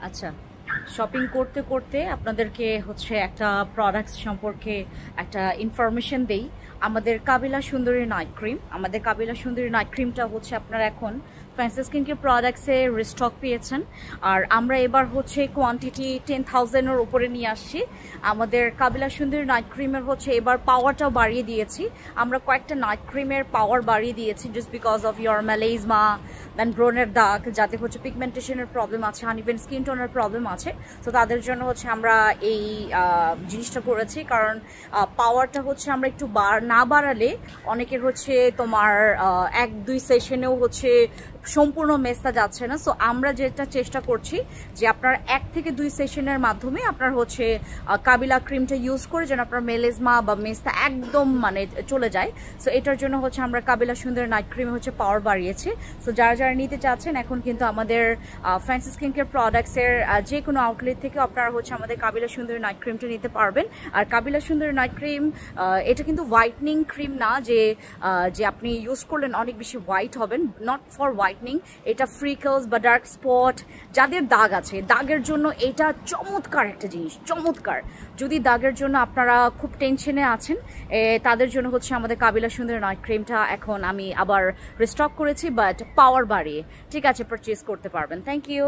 আচ্ছা, শপিং করতে করতে আপনাদেরকে হচ্ছে একটা প্রোডাক্টস সম্পর্কে একটা ইনফরমেশন দেই। আমাদের কাবিলা সুন্দরী নাইট ক্রিমটা হচ্ছে আপনারা এখন ফ্যান্সি স্কিন কেয়ার প্রোডাক্টসে রিস্টক পেয়েছেন। আর আমরা এবার হচ্ছে কোয়ান্টিটি 10,000-এর উপরে নিয়ে আসছি। আমাদের কাবিলা সুন্দরী নাইট ক্রিমের হচ্ছে এবার পাওয়ারটাও বাড়িয়ে দিয়েছি। আমরা কয়েকটা নাইট ক্রিমের পাওয়ার বাড়িয়ে দিয়েছি just because of your melasma, দেন ব্রনের দাগ, যাতে হচ্ছে পিগমেন্টেশনের প্রবলেম আছে, আনইভেন স্কিন টোনের প্রবলেম আছে। তো তাদের জন্য হচ্ছে আমরা এই জিনিসটা করেছি, কারণ পাওয়ারটা হচ্ছে আমরা একটু না বাড়ালে অনেকের হচ্ছে তোমার 1-2 সেশনেও হচ্ছে সম্পূর্ণ মেসটা যাচ্ছে না। সো আমরা যেটা চেষ্টা করছি যে আপনার 1 থেকে 2 সেশনের মাধ্যমে আপনার হচ্ছে কাবিলা ক্রিমটা ইউজ করে যেন আপনার মেলেজমা বা মেসটা একদম মানে চলে যায়। সো এটার জন্য হচ্ছে আমরা কাবিলা সুন্দর নাইট ক্রিমে হচ্ছে পাওয়ার বাড়িয়েছি। সো যারা যারা নিতে চাচ্ছেন এখন কিন্তু আমাদের ফ্যান্সি স্কিন কেয়ার প্রোডাক্টসের যে কোনো আউটলেট থেকে আপনারা হচ্ছে আমাদের কাবিলা সুন্দর নাইট ক্রিমটা নিতে পারবেন। আর কাবিলা সুন্দর নাইট ক্রিম এটা কিন্তু হোয়াইটনিং ক্রিম না যে আপনি ইউজ করলেন অনেক বেশি হোয়াইট হবেন, নট ফর হোয়াইটনিং। এটা ফ্রিকলস বা ডার্ক স্পট, যাদের দাগ আছে দাগের জন্য এটা চমৎকার একটা জিনিস, চমৎকার। যদি দাগের জন্য আপনারা খুব টেনশনে আছেন তাদের জন্য হচ্ছে আমাদের কাবিলা সুন্দর নাইট ক্রিমটা এখন আমি আবার রিস্টক করেছি, বাট পাওয়ার বাড়িয়ে। ঠিক আছে, পারচেজ করতে পারবেন। Thank you.